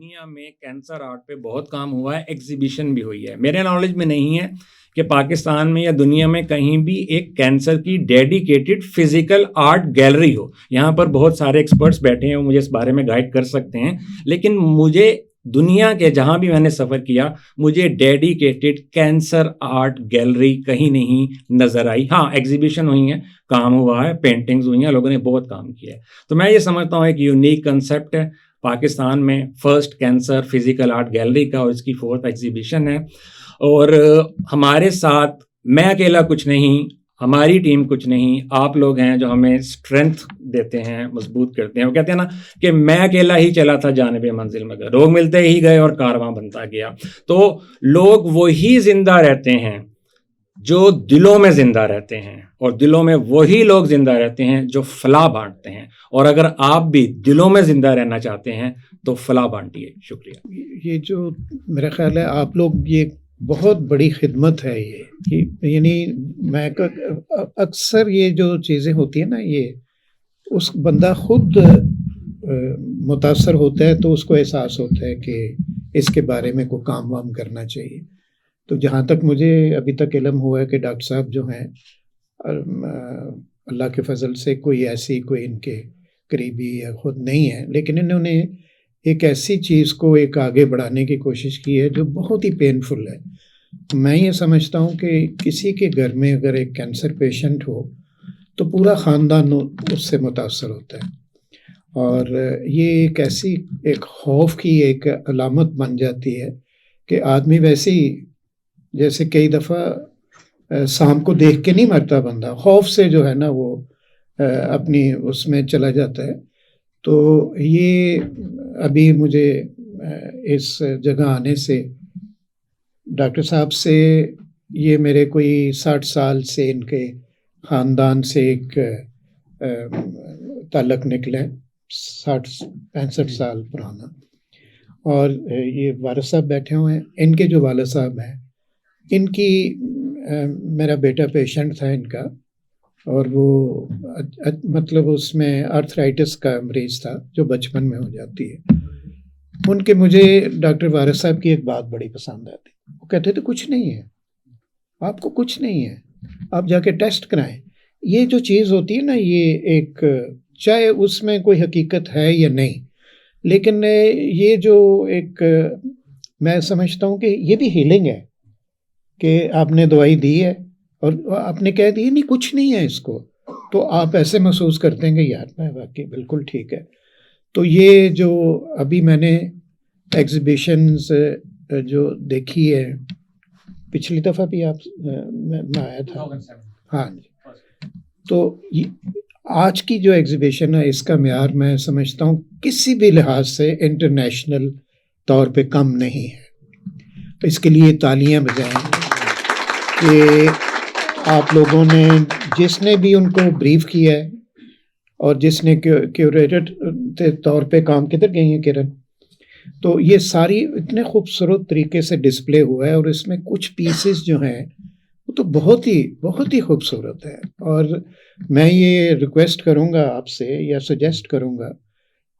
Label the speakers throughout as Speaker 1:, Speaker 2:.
Speaker 1: دنیا میں cancer art پہ بہت کام ہوا ہے, ایگزیبیشن بھی ہوئی ہے. میرے نالج میں نہیں ہے کہ پاکستان میں یا دنیا میں کہیں بھی ایک کینسر کی ڈیڈیکیٹڈ فزیکل آرٹ گیلری ہو. یہاں پر بہت سارے ایکسپرٹس بیٹھے ہیں, وہ مجھے اس بارے میں گائیڈ کر سکتے ہیں, لیکن مجھے دنیا کے جہاں بھی میں نے سفر کیا مجھے ڈیڈیکیٹڈ کینسر آرٹ گیلری کہیں نہیں نظر آئی. ہاں ایگزیبیشن ہوئی ہیں, کام ہوا ہے, پینٹنگز ہوئی ہیں, لوگوں نے بہت کام کیا ہے. تو میں یہ سمجھتا ہوں ایک یونیک کنسیپٹ ہے پاکستان میں, first cancer physical art gallery کا, اور اس کی 4th ایگزیبیشن ہے. اور ہمارے ساتھ میں اکیلا کچھ نہیں, ہماری ٹیم کچھ نہیں, آپ لوگ ہیں جو ہمیں اسٹرینتھ دیتے ہیں, مضبوط کرتے ہیں. وہ کہتے ہیں نا کہ میں اکیلا ہی چلا تھا جانب منزل میں, لوگ ملتے ہی گئے اور کارواں بنتا گیا. تو لوگ وہی زندہ رہتے ہیں جو دلوں میں زندہ رہتے ہیں, اور دلوں میں وہی لوگ زندہ رہتے ہیں جو فلاح بانٹتے ہیں. اور اگر آپ بھی دلوں میں زندہ رہنا چاہتے ہیں تو فلاح بانٹیے. شکریہ.
Speaker 2: یہ جو میرا خیال ہے آپ لوگ, یہ بہت بڑی خدمت ہے یہ, یعنی میں اکثر یہ جو چیزیں ہوتی ہیں نا, یہ اس بندہ خود متاثر ہوتا ہے تو اس کو احساس ہوتا ہے کہ اس کے بارے میں کوئی کام وام کرنا چاہیے. تو جہاں تک مجھے ابھی تک علم ہوا ہے کہ ڈاکٹر صاحب جو ہیں اللہ کے فضل سے کوئی ان کے قریبی یا خود نہیں ہے, لیکن انہوں نے ایک ایسی چیز کو ایک آگے بڑھانے کی کوشش کی ہے جو بہت ہی پینفل ہے. میں یہ سمجھتا ہوں کہ کسی کے گھر میں اگر ایک کینسر پیشنٹ ہو تو پورا خاندان اس سے متاثر ہوتا ہے, اور یہ ایک ایسی ایک خوف کی ایک علامت بن جاتی ہے کہ آدمی ویسے ہی جیسے کئی دفعہ سانپ کو دیکھ کے نہیں مرتا بندہ, خوف سے جو ہے نا وہ اپنی اس میں چلا جاتا ہے. تو یہ ابھی مجھے اس جگہ آنے سے ڈاکٹر صاحب سے یہ میرے کوئی 60 سال سے ان کے خاندان سے ایک تعلق نکلا ہے, 65 سال پرانا. اور یہ والد صاحب بیٹھے ہوئے ہیں, ان کے جو والد صاحب ہیں ان کی میرا بیٹا پیشنٹ تھا ان کا, اور وہ مطلب اس میں آرتھرائٹس کا مریض تھا جو بچپن میں ہو جاتی ہے. ان کے مجھے ڈاکٹر وارث صاحب کی ایک بات بڑی پسند آتی, وہ کہتے تھے کچھ نہیں ہے, آپ کو کچھ نہیں ہے, آپ جا کے ٹیسٹ کرائیں. یہ جو چیز ہوتی ہے نا, یہ ایک چاہے اس میں کوئی حقیقت ہے یا نہیں, لیکن یہ جو ایک میں سمجھتا ہوں کہ یہ بھی ہیلنگ ہے کہ آپ نے دوائی دی ہے اور آپ نے کہہ دی نہیں کچھ نہیں ہے اس کو, تو آپ ایسے محسوس کرتے ہیں کہ یار میں واقعی بالکل ٹھیک ہے. تو یہ جو ابھی میں نے ایگزیبیشنز جو دیکھی ہے, پچھلی دفعہ بھی آپ میں آیا تھا, ہاں جی, تو آج کی جو ایگزیبیشن ہے اس کا معیار میں سمجھتا ہوں کسی بھی لحاظ سے انٹرنیشنل طور پہ کم نہیں ہے. اس کے لیے تالیاں بجائیں کہ آپ لوگوں نے, جس نے بھی ان کو بریف کیا ہے اور جس نے کیوریٹر طور پہ کام, کدھر گئی ہیں کرن, تو یہ ساری اتنے خوبصورت طریقے سے ڈسپلے ہوا ہے, اور اس میں کچھ پیسز جو ہیں وہ تو بہت ہی خوبصورت ہے. اور میں یہ ریکویسٹ کروں گا آپ سے یا سجیسٹ کروں گا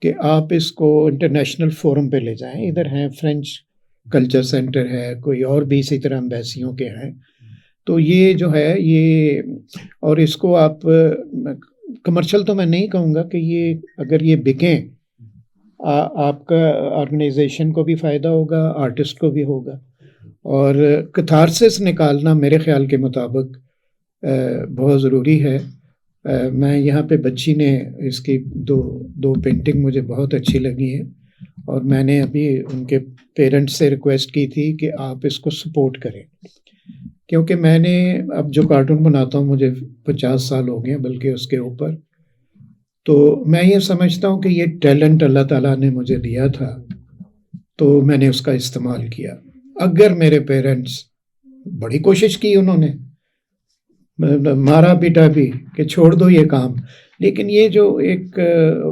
Speaker 2: کہ آپ اس کو انٹرنیشنل فورم پہ لے جائیں. ادھر ہیں فرینچ کلچر سینٹر ہے, کوئی اور بھی اسی طرح امبیسیوں کے ہیں. تو یہ جو ہے یہ, اور اس کو آپ کمرشل تو میں نہیں کہوں گا کہ یہ اگر یہ بکیں آپ کا آرگنائزیشن کو بھی فائدہ ہوگا, آرٹسٹ کو بھی ہوگا. اور کتھارسس نکالنا میرے خیال کے مطابق بہت ضروری ہے. میں یہاں پہ بچی نے اس کی دو پینٹنگ مجھے بہت اچھی لگی ہیں, اور میں نے ابھی ان کے پیرنٹس سے ریکویسٹ کی تھی کہ آپ اس کو سپورٹ کریں, کیونکہ میں نے اب جو کارٹون بناتا ہوں مجھے 50 سال ہو گئے بلکہ اس کے اوپر. تو میں یہ سمجھتا ہوں کہ یہ ٹیلنٹ اللہ تعالیٰ نے مجھے دیا تھا, تو میں نے اس کا استعمال کیا. اگر میرے پیرنٹس بڑی کوشش کی, انہوں نے مارا پیٹا بھی کہ چھوڑ دو یہ کام, لیکن یہ جو ایک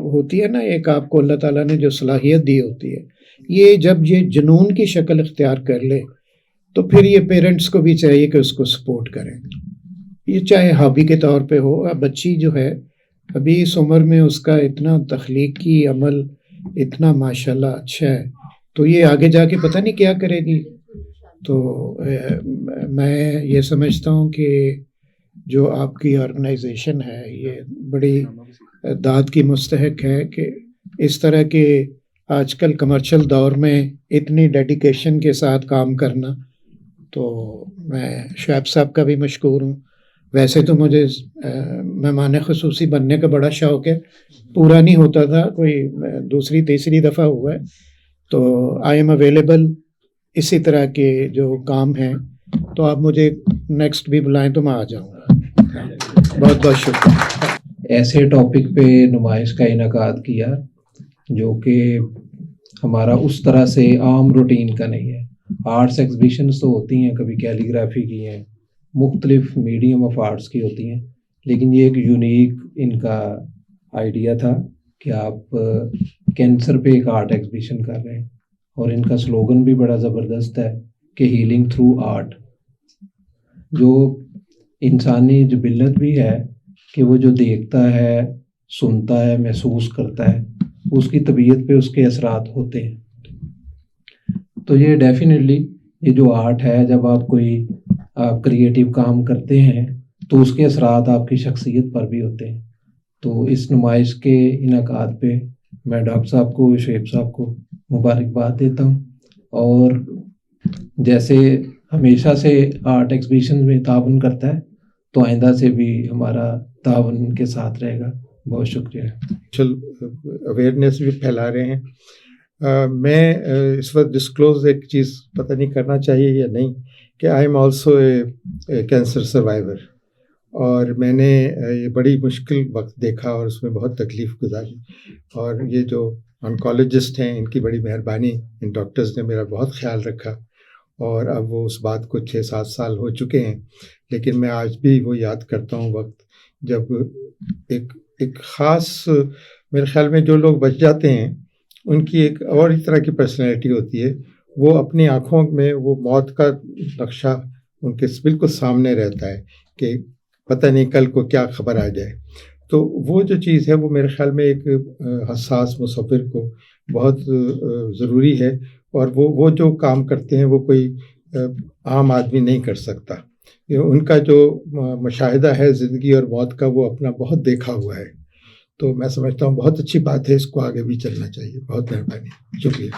Speaker 2: ہوتی ہے نا, ایک آپ کو اللہ تعالیٰ نے جو صلاحیت دی ہوتی ہے, یہ جب یہ جنون کی شکل اختیار کر لے تو پھر یہ پیرنٹس کو بھی چاہیے کہ اس کو سپورٹ کریں. یہ چاہے ہابی کے طور پہ ہو. اب بچی جو ہے ابھی اس عمر میں اس کا اتنا تخلیقی عمل اتنا ماشاءاللہ اچھا ہے تو یہ آگے جا کے پتہ نہیں کیا کرے گی. تو میں یہ سمجھتا ہوں کہ جو آپ کی آرگنائزیشن ہے یہ بڑی داد کی مستحق ہے کہ اس طرح کے آج کل کمرشل دور میں اتنی ڈیڈیکیشن کے ساتھ کام کرنا. تو میں شعیب صاحب کا بھی مشکور ہوں. ویسے تو مجھے مہمان خصوصی بننے کا بڑا شوق ہے, پورا نہیں ہوتا تھا, کوئی دوسری تیسری دفعہ ہوا ہے. تو آئی ایم اویلیبل اسی طرح کے جو کام ہیں, تو آپ مجھے نیکسٹ بھی بلائیں تو میں آ جاؤں گا. بہت بہت شکریہ.
Speaker 3: ایسے ٹاپک پہ نمائش کا انعقاد کیا جو کہ ہمارا اس طرح سے عام روٹین کا نہیں ہے. آرٹس ایگزیبیشنز تو ہوتی ہیں, کبھی کیلیگرافی کی ہیں, مختلف میڈیم آف آرٹس کی ہوتی ہیں, لیکن یہ ایک یونیک ان کا آئیڈیا تھا کہ آپ کینسر پہ ایک آرٹ ایگزیبیشن کر رہے ہیں. اور ان کا سلوگن بھی بڑا زبردست ہے کہ ہیلنگ تھرو آرٹ. جو انسانی جبلت بھی ہے کہ وہ جو دیکھتا ہے, سنتا ہے, محسوس کرتا ہے, اس کی طبیعت پہ اس کے اثرات ہوتے ہیں. تو یہ ڈیفینیٹلی یہ جو آرٹ ہے, جب آپ کوئی کریٹیو کام کرتے ہیں تو اس کے اثرات آپ کی شخصیت پر بھی ہوتے ہیں. تو اس نمائش کے انعقاد پہ میں ڈاکٹر صاحب کو, شعیب صاحب کو مبارکباد دیتا ہوں. اور جیسے ہمیشہ سے آرٹ ایگزیبیشن میں تعاون کرتا ہے, تو آئندہ سے بھی ہمارا تعاون ان کے ساتھ رہے گا. بہت شکریہ.
Speaker 4: اویئرنیس بھی پھیلا رہے ہیں. میں اس وقت ڈسکلوز ایک چیز پتہ نہیں کرنا چاہیے یا نہیں کہ I am also a cancer survivor, اور میں نے یہ بڑی مشکل وقت دیکھا اور اس میں بہت تکلیف گزاری. اور یہ جو آنکالوجسٹ ہیں ان کی بڑی مہربانی, ان ڈاکٹرز نے میرا بہت خیال رکھا. اور اب وہ اس بات کو 6-7 سال ہو چکے ہیں, لیکن میں آج بھی وہ یاد کرتا ہوں وقت جب ایک خاص, میرے خیال میں جو لوگ بچ جاتے ہیں ان کی ایک اور ہی طرح کی پرسنالٹی ہوتی ہے. وہ اپنی آنکھوں میں وہ موت کا نقشہ ان کے بالکل سامنے رہتا ہے کہ پتہ نہیں کل کو کیا خبر آ جائے. تو وہ جو چیز ہے وہ میرے خیال میں ایک حساس مصور کو بہت ضروری ہے. اور وہ جو کام کرتے ہیں وہ کوئی عام آدمی نہیں کر سکتا. ان کا جو مشاہدہ ہے زندگی اور موت کا, وہ اپنا بہت دیکھا ہوا ہے. تو میں سمجھتا ہوں بہت اچھی بات ہے, اس کو آگے بھی چلنا چاہیے. بہت مہربانی, شکریہ.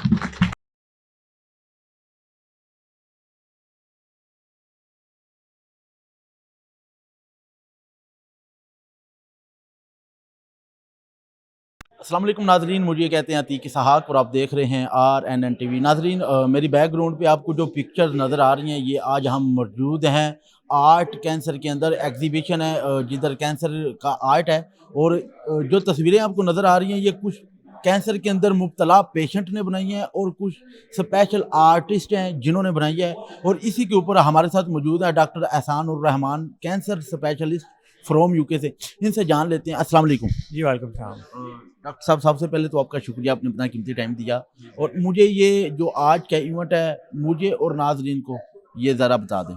Speaker 5: السلام علیکم ناظرین, مجھے کہتے ہیں عتیق اسحاق اور آپ دیکھ رہے ہیں RNN TV. ناظرین, میری بیک گراؤنڈ پہ آپ کو جو پکچر نظر آ رہی ہیں, یہ آج ہم موجود ہیں آرٹ کینسر کے اندر. ایگزیبیشن ہے جدھر کینسر کا آرٹ ہے, اور جو تصویریں آپ کو نظر آ رہی ہیں یہ کچھ کینسر کے اندر مبتلا پیشنٹ نے بنائی ہیں اور کچھ اسپیشل آرٹسٹ ہیں جنہوں نے بنائی ہے. اور اسی کے اوپر ہمارے ساتھ موجود ہے doctor Ehsan ur Rahman, cancer specialist from UK سے. ان سے جان لیتے ہیں. السلام علیکم.
Speaker 1: جی وعلیکم السلام.
Speaker 5: ڈاکٹر صاحب, سب سے پہلے تو آپ کا شکریہ, آپ نے اتنا قیمتی ٹائم دیا. اور مجھے یہ جو آج کا ایونٹ ہے, مجھے اور ناظرین کو یہ ذرا بتا دیں.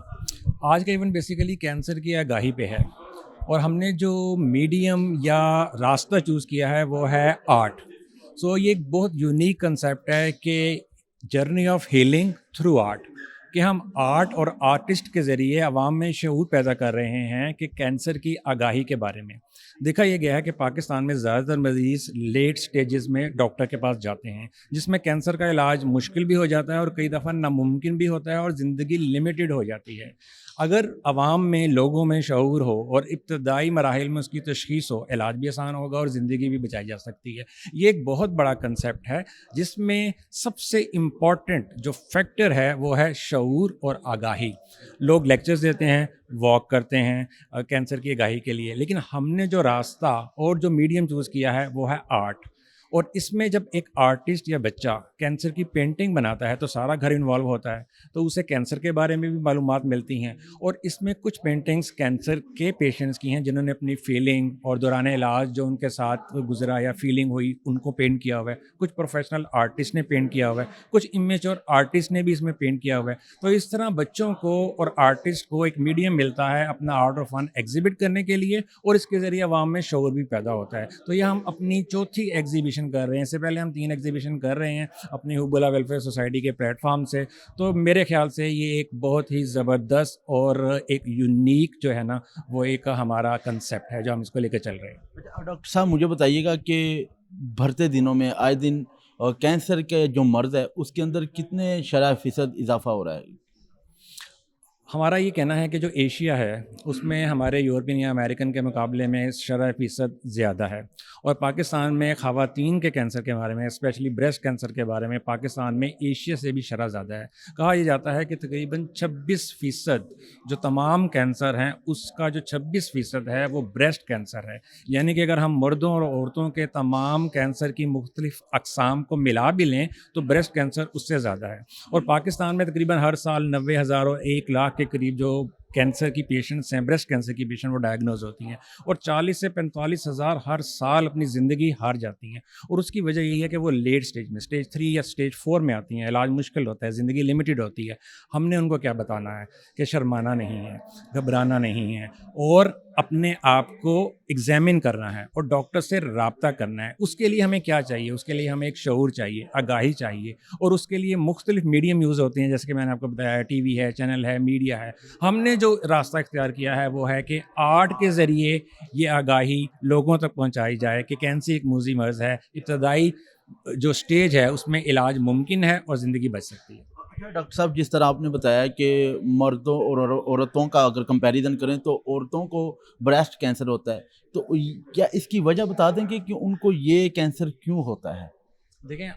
Speaker 1: آج کا ایونٹ بیسیکلی کینسر کی آگاہی پہ ہے, اور ہم نے جو میڈیم یا راستہ چوز کیا ہے وہ ہے آرٹ. سو یہ ایک بہت یونیک کنسیپٹ ہے کہ journey of healing through art, کہ ہم آرٹ اور آرٹسٹ کے ذریعے عوام میں شعور پیدا کر رہے ہیں کہ کینسر کی آگاہی کے بارے میں. دیکھا یہ گیا ہے کہ پاکستان میں زیادہ تر مریض لیٹ سٹیجز میں ڈاکٹر کے پاس جاتے ہیں, جس میں کینسر کا علاج مشکل بھی ہو جاتا ہے اور کئی دفعہ ناممکن بھی ہوتا ہے اور زندگی لمیٹڈ ہو جاتی ہے. اگر عوام میں, لوگوں میں شعور ہو اور ابتدائی مراحل میں اس کی تشخیص ہو, علاج بھی آسان ہوگا اور زندگی بھی بچائی جا سکتی ہے. یہ ایک بہت بڑا کنسیپٹ ہے جس میں سب سے امپورٹنٹ جو فیکٹر ہے وہ ہے شعور اور آگاہی. لوگ لیکچرز دیتے ہیں, واک کرتے ہیں کینسر کی آگاہی کے لیے, لیکن ہم نے جو راستہ اور جو میڈیم چوز کیا ہے وہ ہے آرٹ. اور اس میں جب ایک آرٹسٹ یا بچہ کینسر کی پینٹنگ بناتا ہے تو سارا گھر انوالو ہوتا ہے, تو اسے کینسر کے بارے میں بھی معلومات ملتی ہیں. اور اس میں کچھ پینٹنگز کینسر کے پیشنٹس کی ہیں جنہوں نے اپنی فیلنگ اور دوران علاج جو ان کے ساتھ گزرا یا فیلنگ ہوئی ان کو پینٹ کیا ہوا ہے. کچھ پروفیشنل آرٹسٹ نے پینٹ کیا ہوا ہے, کچھ امیچور آرٹسٹ نے بھی اس میں پینٹ کیا ہوا ہے. تو اس طرح بچوں کو اور آرٹسٹ کو ایک میڈیم ملتا ہے اپنا آرٹ اور فن ایگزیبٹ کرنے کے لیے, اور اس کے ذریعے عوام میں شعور بھی پیدا ہوتا ہے. تو یہ ہم اپنی چوتھی ایگزیبیشن ایگزیبیشن کر رہے ہیں, اس سے پہلے ہم 3 ایگزیبیشن کر رہے ہیں اپنی حبلا ویلفیئر سوسائٹی کے پلیٹ فارم سے. تو میرے خیال سے یہ ایک بہت ہی زبردست اور ایک یونیک جو ہے نا وہ ایک ہمارا کنسیپٹ ہے جو ہم اس کو لے کے چل رہے ہیں.
Speaker 5: ڈاکٹر صاحب مجھے بتائیے گا کہ بڑھتے دنوں میں آئے دن کینسر کے جو مرض ہے اس کے اندر کتنے شرح فیصد اضافہ ہو رہا ہے؟
Speaker 1: ہمارا یہ کہنا ہے کہ جو ایشیا ہے اس میں ہمارے یورپین یا امریکن کے مقابلے میں شرح فیصد زیادہ ہے, اور پاکستان میں خواتین کے کینسر کے بارے میں اسپیشلی بریسٹ کینسر کے بارے میں پاکستان میں ایشیا سے بھی شرح زیادہ ہے. کہا یہ جاتا ہے کہ تقریباً 26% جو تمام کینسر ہیں اس کا جو 26% ہے وہ بریسٹ کینسر ہے. یعنی کہ اگر ہم مردوں اور عورتوں کے تمام کینسر کی مختلف اقسام کو ملا بھی لیں تو بریسٹ کینسر اس سے زیادہ ہے. اور پاکستان میں تقریباً ہر سال 90,000 اور 1 لاکھ کے قریب جو کینسر کی پیشنٹس ہیں, بریسٹ کینسر کی پیشنٹ وہ ڈائگنوز ہوتی ہیں, اور 40 سے 45 ہزار ہر سال اپنی زندگی ہار جاتی ہیں. اور اس کی وجہ یہی ہے کہ وہ لیٹ سٹیج میں سٹیج 3 یا سٹیج 4 میں آتی ہیں, علاج مشکل ہوتا ہے, زندگی لمیٹڈ ہوتی ہے. ہم نے ان کو کیا بتانا ہے کہ شرمانا نہیں ہے, گھبرانا نہیں ہے, اور اپنے آپ کو ایگزامن کرنا ہے اور ڈاکٹر سے رابطہ کرنا ہے. اس کے لیے ہمیں کیا چاہیے؟ اس کے لیے ہمیں ایک شعور چاہیے, آگاہی چاہیے, اور اس کے لیے مختلف میڈیم یوز ہوتے ہیں, جیسے کہ میں نے آپ کو بتایا ٹی وی ہے, چینل ہے, میڈیا ہے. ہم نے جو راستہ اختیار کیا ہے وہ ہے کہ آرٹ کے ذریعے یہ آگاہی لوگوں تک پہنچائی جائے کہ کینسر ایک موذی مرض ہے, ابتدائی جو سٹیج ہے اس میں علاج ممکن ہے اور زندگی بچ سکتی ہے.
Speaker 5: ڈاکٹر صاحب جس طرح آپ نے بتایا کہ مردوں اور عورتوں کا اگر کمپیریزن کریں تو عورتوں کو بریسٹ کینسر ہوتا ہے, تو کیا اس کی وجہ بتا دیں کہ ان کو یہ کینسر کیوں ہوتا ہے؟
Speaker 1: دیکھیں,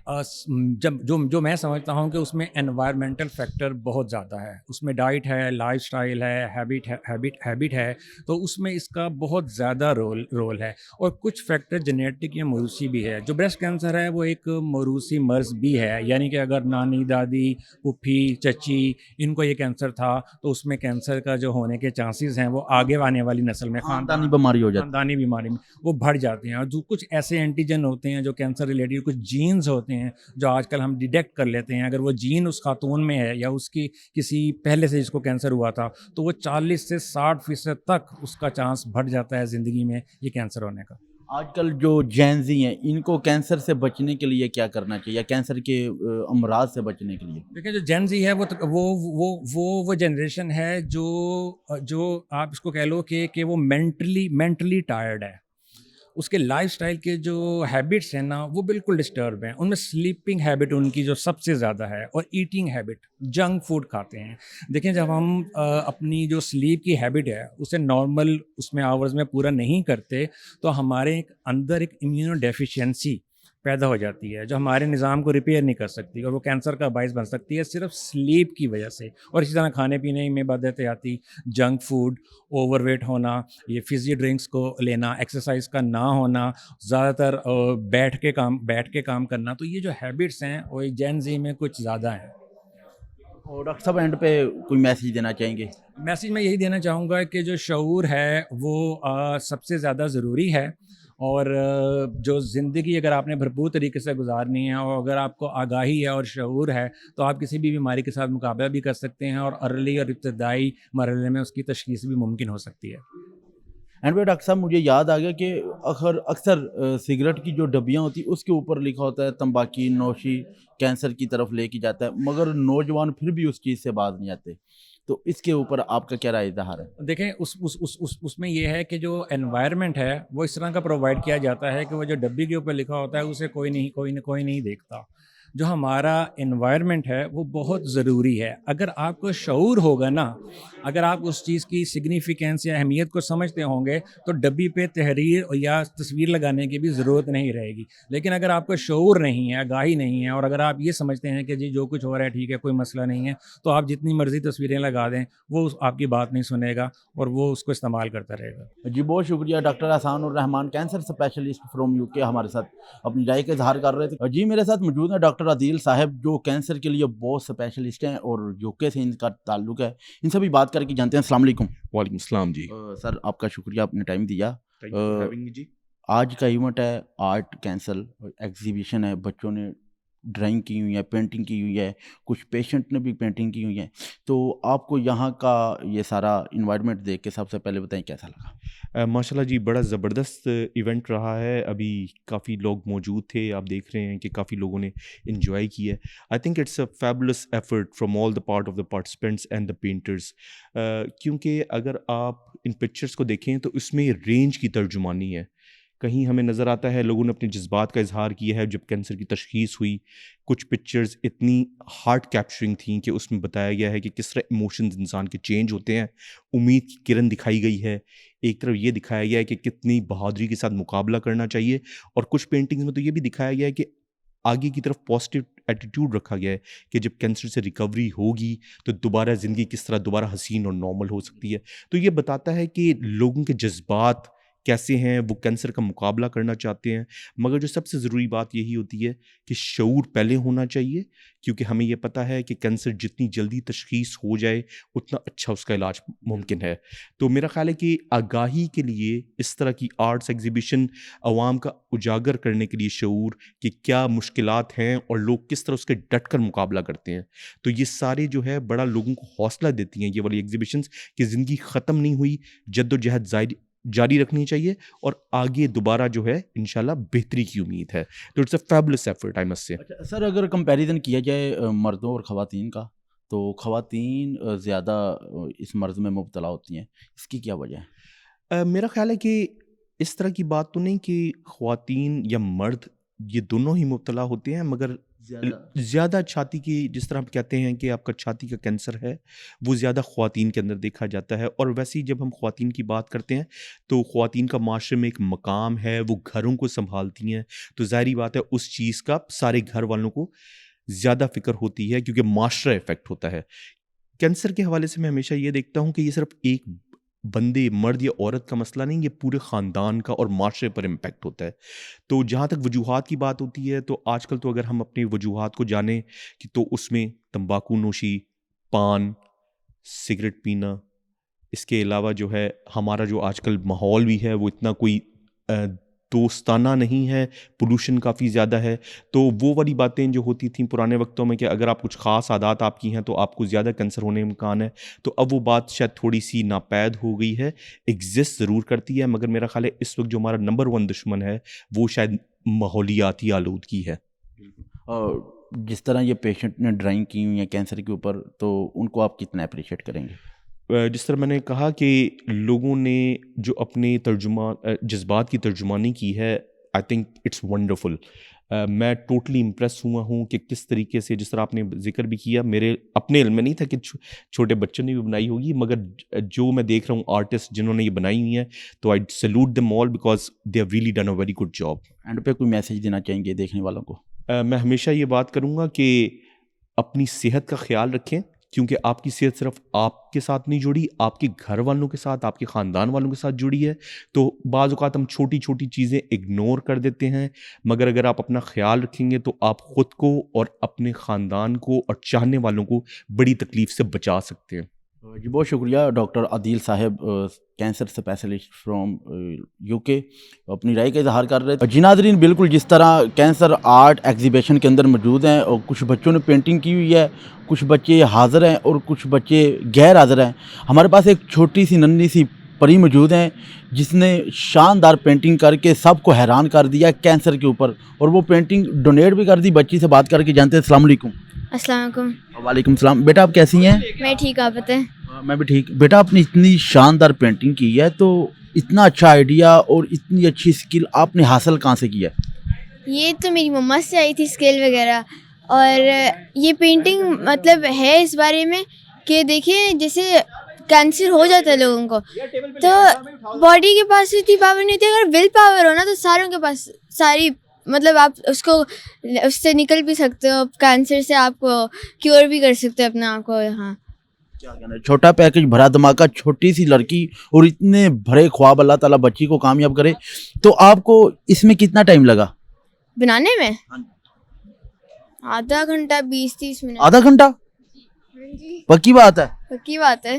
Speaker 1: جو میں سمجھتا ہوں کہ اس میں انوائرمنٹل فیکٹر بہت زیادہ ہے. اس میں ڈائٹ ہے, لائف سٹائل ہے, ہیبٹ ہے, تو اس میں اس کا بہت زیادہ رول ہے. اور کچھ فیکٹر جینیٹک یا موروثی بھی ہے. جو بریسٹ کینسر ہے وہ ایک موروثی مرض بھی ہے, یعنی کہ اگر نانی, دادی, پھوپھی, چچی ان کو یہ کینسر تھا تو اس میں کینسر کا جو ہونے کے چانسز ہیں وہ آگے آنے والی نسل میں
Speaker 5: خاندانی بیماری ہو جاتی ہے,
Speaker 1: خاندانی بیماری میں وہ بڑھ جاتے ہیں. اور جو کچھ ایسے اینٹیجن ہوتے ہیں جو کینسر ریلیٹڈ, کچھ جینز ہوتے ہیں جو آج کل ہم ڈیٹیکٹ کر لیتے ہیں, اگر وہ جین اس خاتون میں ہے یا اس کی کسی پہلے سے جس کو کینسر ہوا تھا تو وہ 40 سے 60% تک اس کا چانس بڑھ جاتا ہے زندگی میں یہ کینسر ہونے کا.
Speaker 5: آج کل جو جینزی ہیں ان کو کینسر سے بچنے کے لیے کیا کرنا چاہیے, یا کینسر کے امراض سے بچنے کے لیے؟
Speaker 1: دیکھیں, جو جینزی ہے وہ جنریشن ہے جو آپ اس کو کہہ لو کہ وہ مینٹلی ٹائرڈ ہے. اس کے لائف سٹائل کے جو ہیبٹس ہیں نا وہ بالکل ڈسٹرب ہیں. ان میں سلیپنگ ہیبٹ ان کی جو سب سے زیادہ ہے, اور ایٹنگ ہیبٹ, جنک فوڈ کھاتے ہیں. دیکھیں, جب ہم اپنی جو سلیپ کی ہیبٹ ہے اسے نارمل اس میں آورز میں پورا نہیں کرتے تو ہمارے اندر ایک امیونو ڈیفیشینسی پیدا ہو جاتی ہے جو ہمارے نظام کو ریپیئر نہیں کر سکتی, اور وہ کینسر کا باعث بن سکتی ہے صرف سلیپ کی وجہ سے. اور اسی طرح کھانے پینے میں بد احتیاطی, جنک فوڈ, اوور ویٹ ہونا, یہ فزی ڈرنکس کو لینا, ایکسرسائز کا نہ ہونا, زیادہ تر بیٹھ کے کام کرنا, تو یہ جو ہیبٹس ہیں وہ جین زی میں کچھ زیادہ ہیں.
Speaker 5: اور ڈاکٹر صاحب اینڈ پہ کوئی میسیج دینا چاہیں گے؟
Speaker 1: میسیج میں یہی دینا چاہوں گا کہ جو شعور ہے وہ سب سے زیادہ ضروری ہے, اور جو زندگی اگر آپ نے بھرپور طریقے سے گزارنی ہے اور اگر آپ کو آگاہی ہے اور شعور ہے تو آپ کسی بھی بیماری کے ساتھ مقابلہ بھی کر سکتے ہیں, اور ارلی اور ابتدائی مرحلے میں اس کی تشخیص بھی ممکن ہو سکتی ہے.
Speaker 5: اینڈ پہ ڈاکٹر صاحب مجھے یاد آ گیا کہ اکثر سگریٹ کی جو ڈبیاں ہوتی ہیں اس کے اوپر لکھا ہوتا ہے تمباکی نوشی کینسر کی طرف لے کے جاتا ہے, مگر نوجوان پھر بھی اس چیز سے باز نہیں آتے, تو اس کے اوپر آپ کا کیا رائے اظہار ہے؟
Speaker 1: دیکھیں, اس میں یہ ہے کہ جو انوائرمنٹ ہے وہ اس طرح کا پرووائڈ کیا جاتا ہے کہ وہ جو ڈبی کے اوپر لکھا ہوتا ہے اسے کوئی نہیں دیکھتا. جو ہمارا انوائرمنٹ ہے وہ بہت ضروری ہے. اگر آپ کو شعور ہوگا نا, اگر آپ اس چیز کی سگنیفیکینس یا اہمیت کو سمجھتے ہوں گے تو ڈبی پہ تحریر یا تصویر لگانے کی بھی ضرورت نہیں رہے گی. لیکن اگر آپ کو شعور نہیں ہے, آگاہی نہیں ہے, اور اگر آپ یہ سمجھتے ہیں کہ جی جو کچھ ہو رہا ہے ٹھیک ہے, کوئی مسئلہ نہیں ہے, تو آپ جتنی مرضی تصویریں لگا دیں وہ آپ کی بات نہیں سنے گا اور وہ اس کو استعمال کرتا رہے گا.
Speaker 5: جی بہت شکریہ doctor Ehsan ur Rahman, cancer specialist from UK ہمارے ساتھ اپنی رائے کا اظہار کر رہے تھے. جی میرے ساتھ موجود ہیں ڈاکٹر عادل صاحب جو کینسر کے لیے بہت اسپیشلسٹ ہیں اور UK سے ان کا تعلق ہے. ان سے بھی بات کر کے جانتے ہیں. السلام علیکم.
Speaker 6: وعلیکم السلام. جی
Speaker 5: سر آپ کا شکریہ, آپ نے ٹائم دیا.
Speaker 6: جی
Speaker 5: آج کا ایونٹ ہے آرٹ کینسر ایگزیبیشن ہے, بچوں نے ڈرائنگ کی ہوئی ہیں, پینٹنگ کی ہوئی ہے, کچھ پیشنٹ نے بھی پینٹنگ کی ہوئی ہیں, تو آپ کو یہاں کا یہ سارا انوائرمنٹ دیکھ کے سب سے پہلے بتائیں کیسا لگا؟
Speaker 6: ماشاء اللہ جی, بڑا زبردست ایونٹ رہا ہے. ابھی کافی لوگ موجود تھے, آپ دیکھ رہے ہیں کہ کافی لوگوں نے انجوائے کیا ہے. I think it's a fabulous effort from all the part of the participants and the painters, کیونکہ اگر آپ ان پکچرس کو دیکھیں تو اس میں رینج کی ترجمانی ہے. کہیں ہمیں نظر آتا ہے لوگوں نے اپنے جذبات کا اظہار کیا ہے. جب کینسر کی تشخیص ہوئی, کچھ پکچرز اتنی ہارٹ کیپچرنگ تھیں کہ اس میں بتایا گیا ہے کہ کس طرح ایموشنز انسان کے چینج ہوتے ہیں. امید کی کرن دکھائی گئی ہے. ایک طرف یہ دکھایا گیا ہے کہ کتنی بہادری کے ساتھ مقابلہ کرنا چاہیے, اور کچھ پینٹنگز میں تو یہ بھی دکھایا گیا ہے کہ آگے کی طرف پازیٹیو ایٹیٹیوڈ رکھا گیا ہے کہ جب کینسر سے ریکوری ہوگی تو دوبارہ زندگی کس طرح دوبارہ حسین اور نارمل ہو سکتی ہے. تو یہ بتاتا ہے کہ لوگوں کے جذبات کیسے ہیں, وہ کینسر کا مقابلہ کرنا چاہتے ہیں. مگر جو سب سے ضروری بات یہی ہوتی ہے کہ شعور پہلے ہونا چاہیے, کیونکہ ہمیں یہ پتہ ہے کہ کینسر جتنی جلدی تشخیص ہو جائے اتنا اچھا اس کا علاج ممکن ہے. تو میرا خیال ہے کہ آگاہی کے لیے اس طرح کی آرٹس ایگزیبیشن عوام کا اجاگر کرنے کے لیے شعور کہ کیا مشکلات ہیں اور لوگ کس طرح اس کے ڈٹ کر مقابلہ کرتے ہیں, تو یہ سارے جو ہے بڑا لوگوں کو حوصلہ دیتی ہیں یہ والی ایگزیبیشنز کہ زندگی ختم نہیں ہوئی, جد و جہد جاری رکھنی چاہیے اور آگے دوبارہ جو ہے انشاءاللہ بہتری کی امید ہے. تو it's a fabulous effort I must say.
Speaker 5: اچھا سر, اگر کمپیریزن کیا جائے مردوں اور خواتین کا, تو خواتین زیادہ اس مرض میں مبتلا ہوتی ہیں, اس کی کیا وجہ ہے؟
Speaker 6: میرا خیال ہے کہ اس طرح کی بات تو نہیں کہ خواتین یا مرد یہ دونوں ہی مبتلا ہوتے ہیں, مگر زیادہ چھاتی کی, جس طرح ہم کہتے ہیں کہ آپ کا چھاتی کا کینسر ہے, وہ زیادہ خواتین کے اندر دیکھا جاتا ہے. اور ویسے ہی جب ہم خواتین کی بات کرتے ہیں تو خواتین کا معاشرے میں ایک مقام ہے, وہ گھروں کو سنبھالتی ہیں, تو ظاہری بات ہے اس چیز کا سارے گھر والوں کو زیادہ فکر ہوتی ہے کیونکہ معاشرہ افیکٹ ہوتا ہے. کینسر کے حوالے سے میں ہمیشہ یہ دیکھتا ہوں کہ یہ صرف ایک بندے, مرد یا عورت کا مسئلہ نہیں, یہ پورے خاندان کا اور معاشرے پر امپیکٹ ہوتا ہے. تو جہاں تک وجوہات کی بات ہوتی ہے تو آج کل تو اگر ہم اپنی وجوہات کو جانیں کہ تو اس میں تمباکو نوشی, پان, سگریٹ پینا, اس کے علاوہ جو ہے ہمارا جو آج کل ماحول بھی ہے وہ اتنا کوئی دوستانہ نہیں ہے, پولوشن کافی زیادہ ہے. تو وہ والی باتیں جو ہوتی تھیں پرانے وقتوں میں کہ اگر آپ کچھ خاص عادات آپ کی ہیں تو آپ کو زیادہ کینسر ہونے کا امکان ہے, تو اب وہ بات شاید تھوڑی سی ناپید ہو گئی ہے. ایگزسٹ ضرور کرتی ہے, مگر میرا خیال ہے اس وقت جو ہمارا نمبر 1 دشمن ہے وہ شاید ماحولیاتی آلودگی ہے.
Speaker 5: اور جس طرح یہ پیشنٹ نے ڈرائنگ کی ہوئی ہیں کینسر کے اوپر, تو ان کو آپ کتنا اپریشیٹ کریں گے؟
Speaker 6: جس طرح میں نے کہا کہ لوگوں نے جو اپنے جذبات کی ترجمانی کی ہے, آئی تھنک اٹس ونڈرفل. میں ٹوٹلی امپریس ہوا ہوں کہ کس طریقے سے, جس طرح آپ نے ذکر بھی کیا, میرے اپنے علم میں نہیں تھا کہ چھوٹے بچوں نے بھی بنائی ہوگی, مگر جو میں دیکھ رہا ہوں آرٹسٹ جنہوں نے یہ بنائی ہوئی ہیں, تو I salute them all because they have really done a very good job.
Speaker 5: And پہ کوئی میسیج دینا چاہیں گے دیکھنے والوں کو؟
Speaker 6: میں ہمیشہ یہ بات کروں گا کہ اپنی صحت کا خیال رکھیں, کیونکہ آپ کی صحت صرف آپ کے ساتھ نہیں جڑی, آپ کے گھر والوں کے ساتھ, آپ کے خاندان والوں کے ساتھ جڑی ہے. تو بعض اوقات ہم چھوٹی چھوٹی چیزیں اگنور کر دیتے ہیں, مگر اگر آپ اپنا خیال رکھیں گے تو آپ خود کو اور اپنے خاندان کو اور چاہنے والوں کو بڑی تکلیف سے بچا سکتے ہیں.
Speaker 5: جی بہت شکریہ ڈاکٹر عادل صاحب, کینسر اسپیشلسٹ فرام UK, اپنی رائے کا اظہار کر رہے تھے. جی ناظرین, بالکل جس طرح کینسر آرٹ ایگزیبیشن کے اندر موجود ہیں, اور کچھ بچوں نے پینٹنگ کی ہوئی ہے, کچھ بچے حاضر ہیں اور کچھ بچے غیر حاضر ہیں. ہمارے پاس ایک چھوٹی سی ننھی سی پری موجود ہیں جس نے شاندار پینٹنگ کر کے سب کو حیران کر دیا کینسر کے اوپر, اور وہ پینٹنگ ڈونیٹ بھی کر دی. بچی سے بات کر کے جانتے ہیں. السلام علیکم.
Speaker 7: السلام علیکم.
Speaker 5: وعلیکم السلام. بیٹا آپ کیسی ہیں؟
Speaker 7: میں ٹھیک, آپ بتائیں.
Speaker 5: میں بھی ٹھیک. بیٹا آپ نے اتنی شاندار پینٹنگ کی ہے, تو اتنا اچھا آئیڈیا اور اتنی اچھی اسکل آپ نے حاصل کہاں سے کیا؟
Speaker 7: یہ تو میری مما سے آئی تھی اسکل وغیرہ, اور یہ پینٹنگ مطلب ہے اس بارے میں کہ دیکھیں جیسے کینسر ہو جاتا ہے لوگوں کو, تو باڈی کے پاس اتنی پاور نہیں ہوتی. اگر ول پاور ہو نا تو ساروں کے پاس ساری, مطلب آپ اس سے نکل بھی سکتے ہو, کینسر سے آپ کو کیور بھی کر سکتے ہو اپنے آپ کو. ہاں
Speaker 5: کیا کہنا ہے, چھوٹا پیکج بھرا دھماکہ, چھوٹی سی لڑکی اور اتنے بڑے خواب, اللہ تعالیٰ بچی کو کامیاب کرے. تو آپ کو اس میں کتنا ٹائم لگا
Speaker 7: بنانے میں؟ آدھا گھنٹہ 20-30 منٹ.
Speaker 5: آدھا گھنٹہ؟ پکی بات ہے.
Speaker 7: پکی بات ہے.